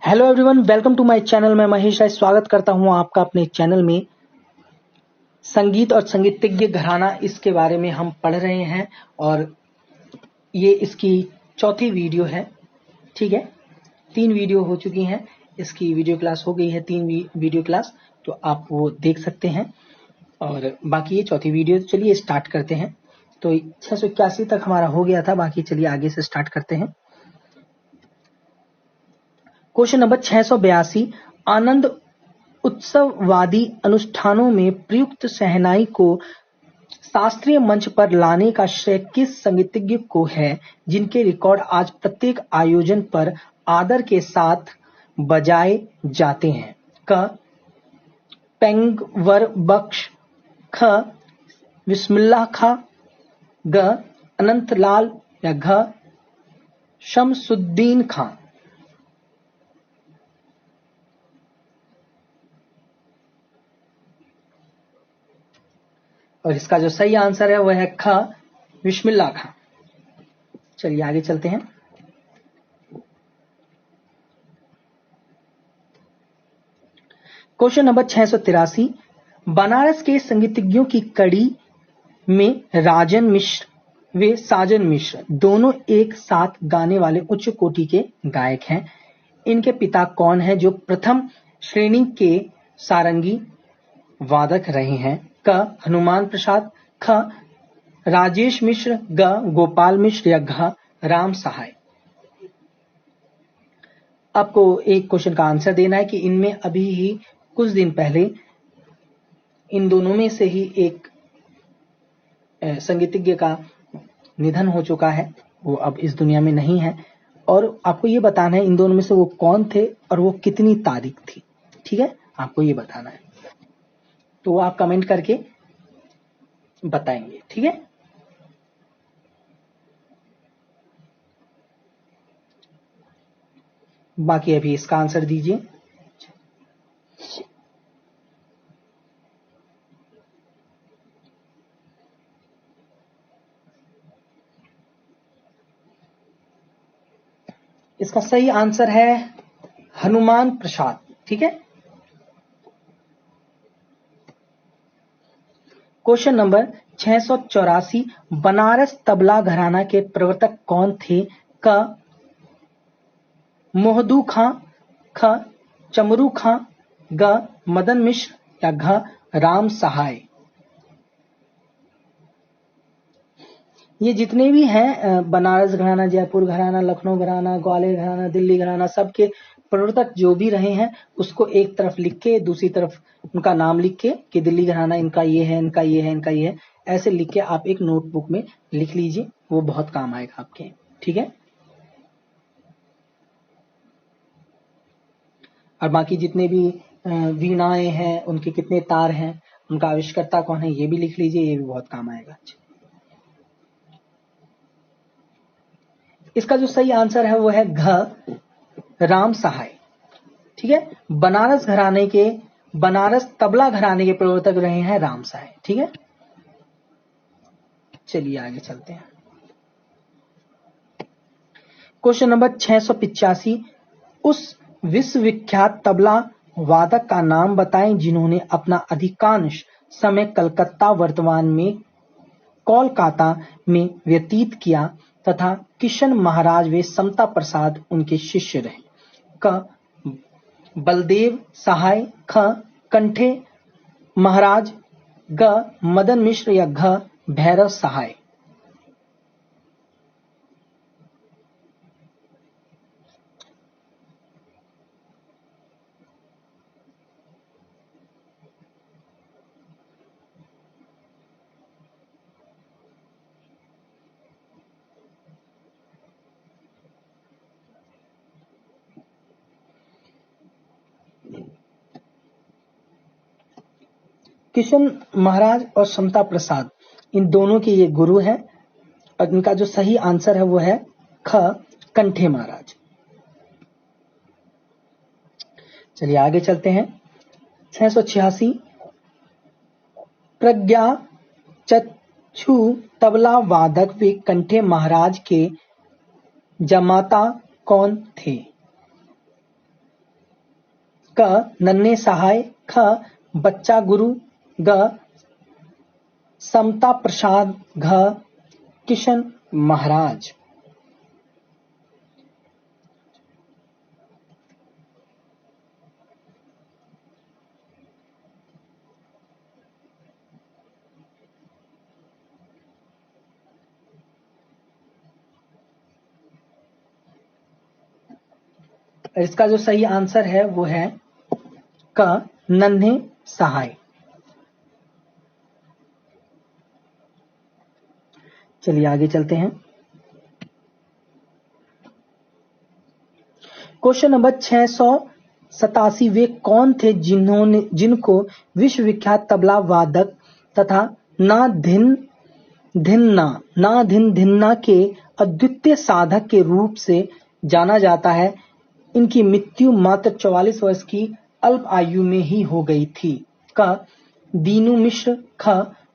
Hello everyone, welcome to my channel. मैं महेश राय स्वागत करता हूं आपका अपने चैनल में। संगीत और संगीतज्ञ घराना, इसके बारे में हम पढ़ रहे हैं और ये इसकी चौथी वीडियो है। ठीक है, 3 वीडियो हो चुकी हैं, इसकी वीडियो क्लास हो गई है 3 वीडियो क्लास, तो आप वो देख सकते हैं। और बाकी ये चौथी वीडियो। चलिए स्टार्ट करते हैं। तो 681 तक हमारा हो गया था, बाकी चलिए आगे से स्टार्ट करते हैं। क्वेश्चन नंबर 682, आनंद उत्सववादी अनुष्ठानों में प्रयुक्त शहनाई को शास्त्रीय मंच पर लाने का श्रेय किस संगीतज्ञ को है, जिनके रिकॉर्ड आज प्रत्येक आयोजन पर आदर के साथ बजाए जाते हैं? क पेंगवर बख्श, ख बिस्मिल्लाह खां, ग अनंतलाल या घ शमसुद्दीन खां। और इसका जो सही आंसर है वह है ख बिस्मिल्लाह खां। चलिए आगे चलते हैं। क्वेश्चन नंबर 683, बनारस के संगीतज्ञों की कड़ी में राजन मिश्र व साजन मिश्र दोनों एक साथ गाने वाले उच्च कोटि के गायक हैं। इनके पिता कौन है जो प्रथम श्रेणी के सारंगी वादक रहे हैं? क हनुमान प्रसाद, ख राजेश मिश्र, ग गोपाल मिश्र या घ राम सहाय। आपको एक क्वेश्चन का आंसर देना है कि इनमें अभी ही कुछ दिन पहले इन दोनों में से ही एक संगीतज्ञ का निधन हो चुका है, वो अब इस दुनिया में नहीं है। और आपको ये बताना है इन दोनों में से वो कौन थे और वो कितनी तारीख थी। ठीक है, आपको ये बताना है, तो वो आप कमेंट करके बताएंगे। ठीक है, बाकी अभी इसका आंसर दीजिए। इसका सही आंसर है हनुमान प्रसाद। ठीक है, क्वेश्चन नंबर 684, बनारस तबला घराना के प्रवर्तक कौन थे? क मोहदू खां, ख चमरू खां, ग मदन मिश्र या घ राम सहाय। ये जितने भी हैं बनारस घराना, जयपुर घराना, लखनऊ घराना, ग्वालियर घराना, दिल्ली घराना, सबके प्रवर्तक जो भी रहे हैं उसको एक तरफ लिख के दूसरी तरफ उनका नाम लिख के कि दिल्ली घराना इनका ये है, इनका ये है, इनका ये है, ऐसे लिख के आप एक नोटबुक में लिख लीजिए, वो बहुत काम आएगा आपके। ठीक है, और बाकी जितने भी वीणाएं हैं उनके कितने तार हैं, उनका आविष्कर्ता कौन है, ये भी लिख लीजिए, ये भी बहुत काम आएगा। इसका जो सही आंसर है वो है घ राम सहाय। ठीक है, बनारस तबला घराने के प्रवर्तक रहे हैं राम सहाय। ठीक है, चलिए आगे चलते हैं। क्वेश्चन नंबर 685, उस विश्वविख्यात तबला वादक का नाम बताएं जिन्होंने अपना अधिकांश समय कलकत्ता वर्तमान में कोलकाता में व्यतीत किया तथा किशन महाराज व समता प्रसाद उनके शिष्य रहे? क बलदेव सहाय, ख कंठे महाराज, ग मदन मिश्र या घ भैरव सहाय। किशन महाराज और समता प्रसाद, इन दोनों के ये गुरु हैं और इनका जो सही आंसर है वो है ख कंठे महाराज। चलिए आगे चलते हैं। 686, प्रज्ञा चक्षु तबला वादक व कंठे महाराज के जमाता कौन थे? क नन्हे सहाय, ख बच्चा गुरु, ग समता प्रसाद, घ किशन महाराज। इसका जो सही आंसर है वो है क नन्हे सहाय। चलिए आगे चलते हैं। क्वेश्चन नंबर 687, वे कौन थे जिनको विश्व विख्यात तबला वादक तथा नाधिन धिन्ना के अद्वितीय साधक के रूप से जाना जाता है? इनकी मृत्यु मात्र 44 वर्ष की अल्प आयु में ही हो गई थी। क दीनू मिश्र, ख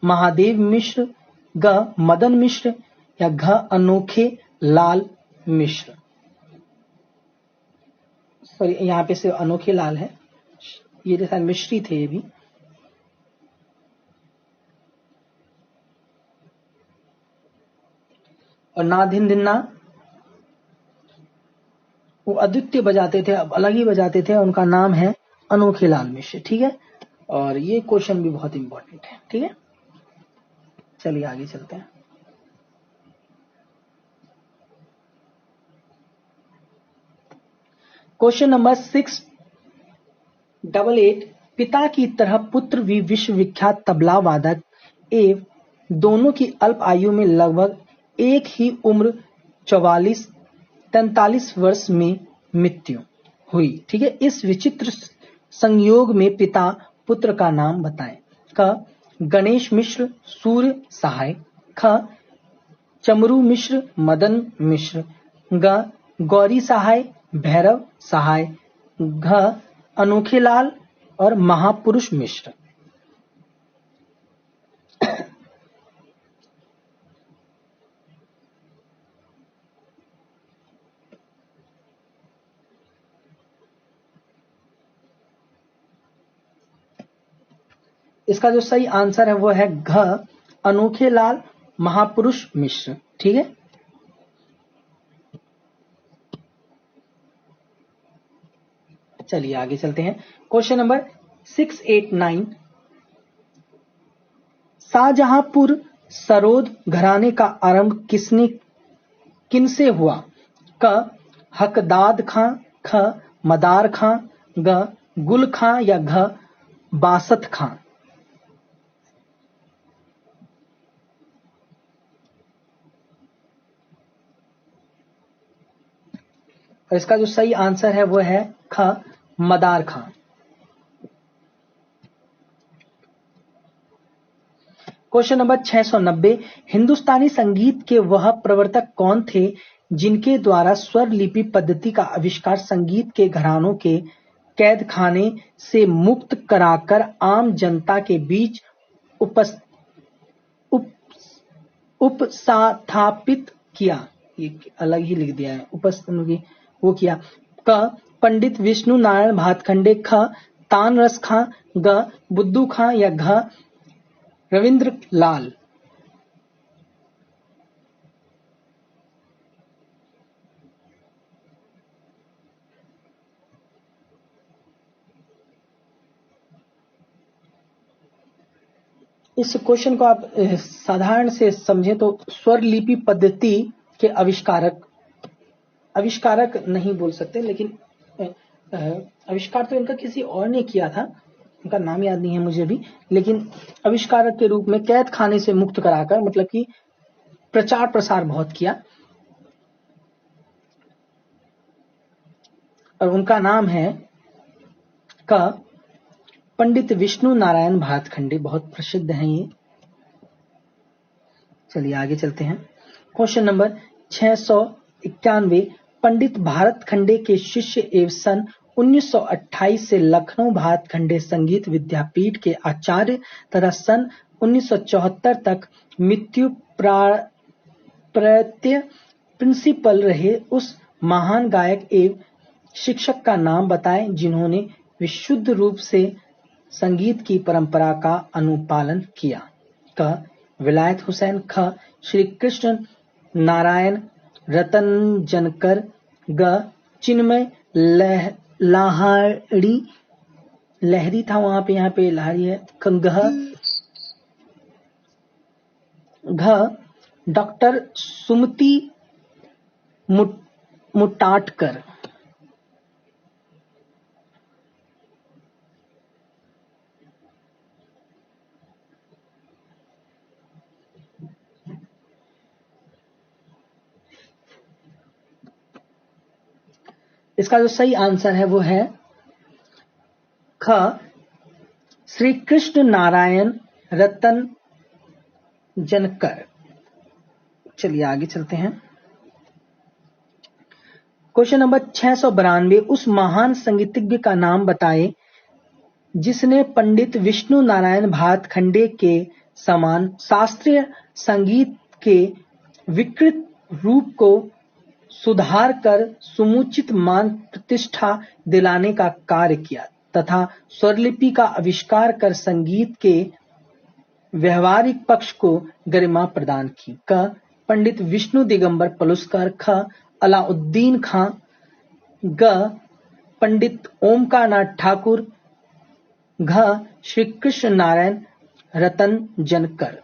महादेव मिश्र, ग मदन मिश्र या घ अनोखे लाल मिश्र। सॉरी, यहाँ पे सिर्फ अनोखे लाल है, ये जैसा मिश्री थे ये भी। और नाधिन धिन्ना वो अद्वितीय बजाते थे, अब अलग ही बजाते थे, उनका नाम है अनोखे लाल मिश्र। ठीक है, और ये क्वेश्चन भी बहुत इंपॉर्टेंट है। ठीक है, चलिए आगे चलते हैं। क्वेश्चन नंबर 688, पिता की तरह पुत्र भी विश्व विख्यात तबला वादक एवं दोनों की अल्प आयु में लगभग एक ही उम्र 43 वर्ष में मृत्यु हुई। ठीक है, इस विचित्र संयोग में पिता पुत्र का नाम बताएं। क गणेश मिश्र, सूर्य सहाय, ख चमरू मिश्र, मदन मिश्र, ग गौरी सहाय, भैरव सहाय, घ अनोखे लाल और महापुरुष मिश्र। इसका जो सही आंसर है वो है घ अनोखे लाल महापुरुष मिश्र। ठीक है, चलिए आगे चलते हैं। क्वेश्चन नंबर 689, शाहजहांपुर सरोद घराने का आरंभ किनसे हुआ? क हकदाद खां, ख मदार खां, ग गुल खां या घ बासत खां। और इसका जो सही आंसर है वो है ख मदार खां। क्वेश्चन नंबर 690, हिंदुस्तानी संगीत के वह प्रवर्तक कौन थे जिनके द्वारा स्वर लिपि पद्धति का आविष्कार संगीत के घरानों के कैद खाने से मुक्त कराकर आम जनता के बीच उपस्थापित किया? ये अलग ही लिख दिया है, वो किया। क पंडित विष्णु नारायण भातखंडे, ख तान रस खां, ग बुद्धू खां या घ रविंद्र लाल। इस क्वेश्चन को आप साधारण से समझें तो स्वर लिपि पद्धति के आविष्कारक नहीं बोल सकते, लेकिन आविष्कार तो इनका किसी और ने किया था, उनका नाम याद नहीं है मुझे भी, लेकिन आविष्कारक के रूप में कैद खाने से मुक्त कराकर, मतलब कि प्रचार प्रसार बहुत किया, और उनका नाम है क पंडित विष्णु नारायण भातखंडे। बहुत प्रसिद्ध हैं ये। चलिए आगे चलते हैं। क्वेश्चन नंबर 691, पंडित भातखंडे के शिष्य एवं सन 1928 से लखनऊ भातखंडे संगीत विद्यापीठ के आचार्य तथा सन 1974 तक मृत्यु प्रत्यय प्रिंसिपल रहे उस महान गायक एवं शिक्षक का नाम बताएं जिन्होंने विशुद्ध रूप से संगीत की परंपरा का अनुपालन किया? क. विलायत हुसैन। ख. श्री कृष्ण नारायण रतनजनकर। ग. चिन्मय लाहिड़ी, लहरी था वहां पे, यहाँ पे लाहिड़ी है। घ. डॉक्टर सुमति मुटाटकर। इसका जो सही आंसर है वो है ख. श्री कृष्ण नारायण रतन जनकर। चलिए आगे चलते हैं। क्वेश्चन नंबर 692, उस महान संगीतज्ञ का नाम बताएं जिसने पंडित विष्णु नारायण भातखंडे के समान शास्त्रीय संगीत के विकृत रूप को सुधार कर समुचित मान प्रतिष्ठा दिलाने का कार्य किया तथा स्वरलिपि का आविष्कार कर संगीत के व्यवहारिक पक्ष को गरिमा प्रदान की? क. पंडित विष्णु दिगंबर पलुस्कर। ख. अलाउद्दीन खां। ग. पंडित ओमकारनाथ ठाकुर। घ. श्री कृष्ण नारायण रतनजनकर।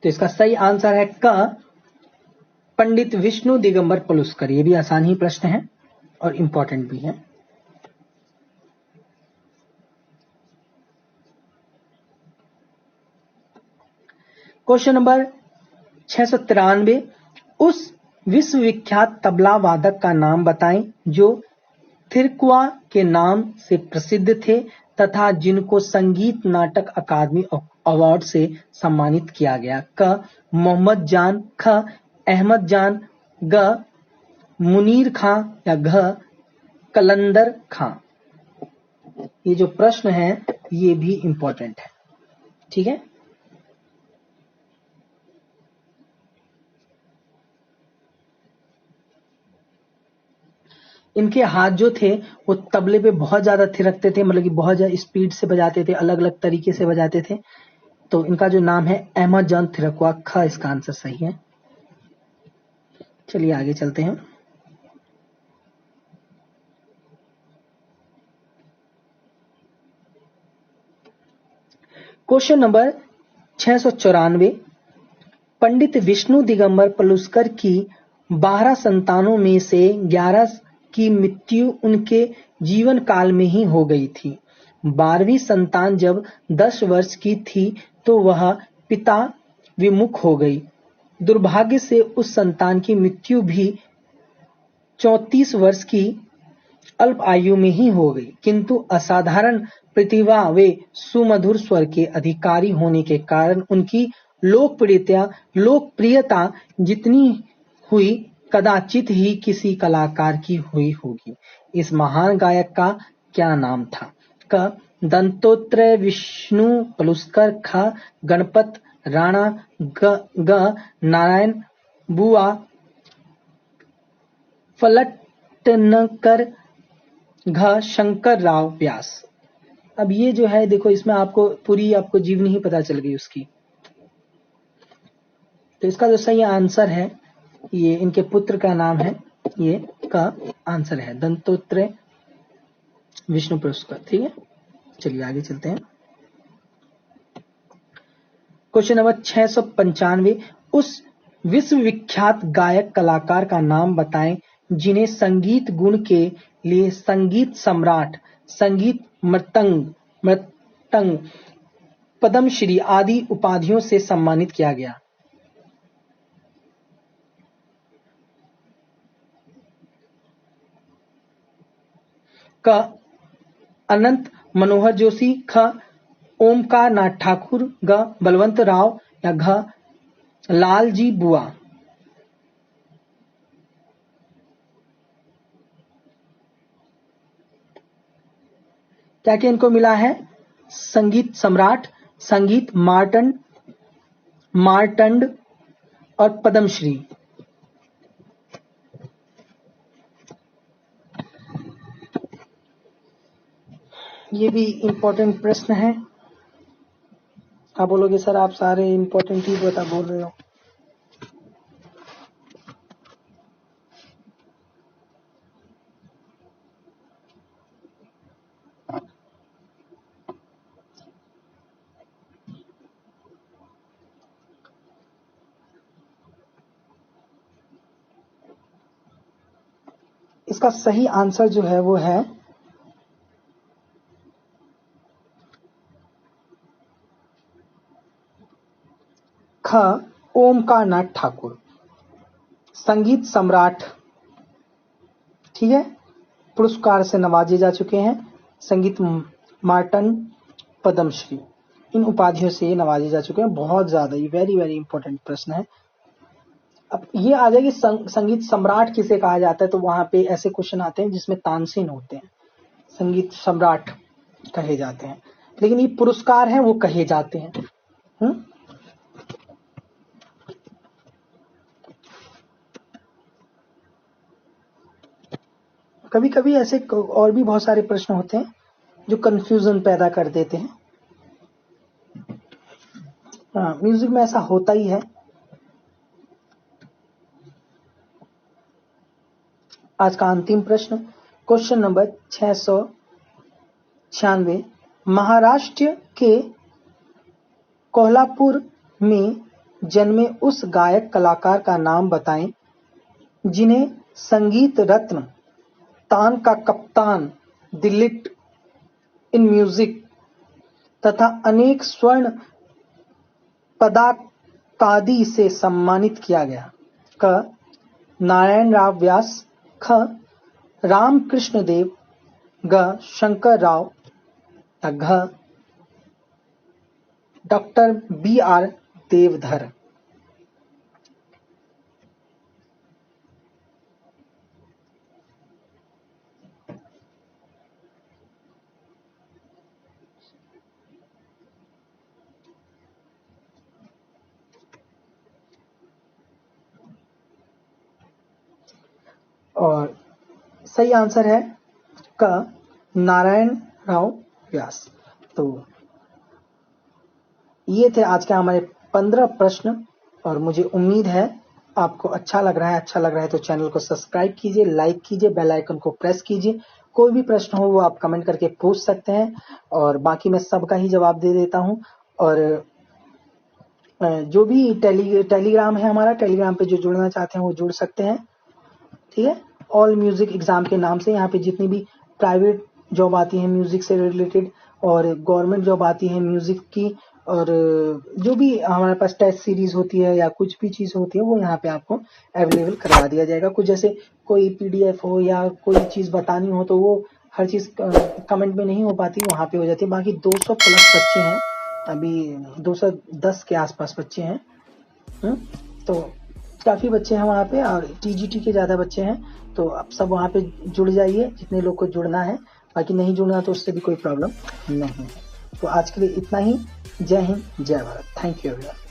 तो इसका सही आंसर है क. पंडित विष्णु दिगंबर पलुस्कर। ये भी आसान ही प्रश्न है और इंपॉर्टेंट भी है। क्वेश्चन नंबर 693, उस विश्वविख्यात तबला वादक का नाम बताएं जो थिरकुआ के नाम से प्रसिद्ध थे तथा जिनको संगीत नाटक अकादमी अवार्ड से सम्मानित किया गया? क. मोहम्मद जान। ख. अहमद जान। ग. मुनीर खां या घ. कलंदर खां। ये जो प्रश्न है ये भी इंपॉर्टेंट है, ठीक है। इनके हाथ जो थे वो तबले पे बहुत ज्यादा थिरकते थे, मतलब कि बहुत ज्यादा स्पीड से बजाते थे, अलग अलग तरीके से बजाते थे। तो इनका जो नाम है अहमद जान थिरकुआ। ख इसका आंसर सही है। चलिए आगे चलते हैं। क्वेश्चन नंबर 694, पंडित विष्णु दिगंबर पलुस्कर की 12 संतानों में से 11 की मृत्यु उनके जीवन काल में ही हो गई थी। 12वीं संतान जब 10 वर्ष की थी तो वह पिता विमुख हो गई। दुर्भाग्य से उस संतान की मृत्यु भी 34 वर्ष की अल्प आयु में ही हो गई, किंतु असाधारण प्रतिभा व सुमधुर स्वर के अधिकारी होने के कारण उनकी लोकप्रियता जितनी हुई कदाचित ही किसी कलाकार की हुई होगी। इस महान गायक का क्या नाम था? क. दत्तात्रेय विष्णु पलुस्कर। ख. गणपत राणा। ग. नारायण बुआ फलटनकर। घ. शंकर राव व्यास। अब ये जो है देखो, इसमें आपको पूरी आपको जीवनी ही पता चल गई उसकी। तो इसका जो सही आंसर है, ये इनके पुत्र का नाम है, ये का आंसर है दत्तात्रेय विष्णु पुरस्कार, ठीक है। चलिए आगे चलते हैं। क्वेश्चन नंबर 695, उस विश्वविख्यात गायक कलाकार का नाम बताएं जिन्हें संगीत गुण के लिए संगीत सम्राट, संगीत मृदंग, पद्मश्री आदि उपाधियों से सम्मानित किया गया? क. अनंत मनोहर जोशी। ख. ओमकार नाथ ठाकुर। ग. बलवंत राव या घ. लालजी बुआ। क्या क्या इनको मिला है? संगीत सम्राट, संगीत मार्तंड और पद्मश्री। ये भी इंपॉर्टेंट प्रश्न है। आप बोलोगे सर आप सारे इंपॉर्टेंट ही बोल रहे हो। इसका सही आंसर जो है वो है ख, ओमकार नाथ ठाकुर, संगीत सम्राट। ठीक है, पुरस्कार से नवाजे जा चुके हैं। संगीत मार्तंड, पद्मश्री, इन उपाधियों से नवाजे जा चुके हैं। बहुत ज्यादा ये वेरी वेरी इंपॉर्टेंट प्रश्न है। अब ये आ जाएगी संगीत सम्राट किसे कहा जाता है, तो वहां पे ऐसे क्वेश्चन आते हैं जिसमें तानसेन होते हैं, संगीत सम्राट कहे जाते हैं। लेकिन ये पुरस्कार है वो कहे जाते हैं। कभी कभी ऐसे और भी बहुत सारे प्रश्न होते हैं जो कंफ्यूजन पैदा कर देते हैं। म्यूजिक में ऐसा होता ही है। आज का अंतिम प्रश्न, क्वेश्चन नंबर 696। महाराष्ट्र के कोल्हापुर में जन्मे उस गायक कलाकार का नाम बताएं जिन्हें संगीत रत्न, तान का कप्तान, दिलिट इन म्यूजिक तथा अनेक स्वर्ण पदकादि से सम्मानित किया गया। क, नारायण राव व्यास, ख, रामकृष्ण देव, ग, शंकर राव, घ, डॉक्टर B.R. देवधर। और सही आंसर है क, नारायण राव व्यास। तो ये थे आज के हमारे 15 प्रश्न और मुझे उम्मीद है आपको अच्छा लग रहा है। अच्छा लग रहा है तो चैनल को सब्सक्राइब कीजिए, लाइक कीजिए, बेल आइकन को प्रेस कीजिए। कोई भी प्रश्न हो वो आप कमेंट करके पूछ सकते हैं और बाकी मैं सबका ही जवाब दे देता हूं। और जो भी टेलीग्राम है हमारा, टेलीग्राम पे जो जुड़ना चाहते हैं वो जुड़ सकते हैं। ठीक है, ऑल म्यूजिक एग्जाम के नाम से यहाँ पे जितनी भी प्राइवेट जॉब आती है म्यूजिक से रिलेटेड और गवर्नमेंट जॉब आती है म्यूजिक की, और जो भी हमारे पास टेस्ट सीरीज होती है या कुछ भी चीज होती है वो यहाँ पे आपको अवेलेबल करवा दिया जाएगा। कुछ जैसे कोई PDF हो या कोई चीज बतानी हो तो वो हर चीज कमेंट में नहीं हो पाती, वहां पे हो जाती है। बाकी 200 प्लस बच्चे हैं, अभी 210 के आसपास बच्चे हैं। तो काफी बच्चे हैं वहाँ पे और TGT के ज्यादा बच्चे हैं। तो आप सब वहाँ पे जुड़ जाइए जितने लोग को जुड़ना है, बाकी नहीं जुड़ना तो उससे भी कोई प्रॉब्लम नहीं है। तो आज के लिए इतना ही। जय हिंद, जय भारत। Thank you everyone.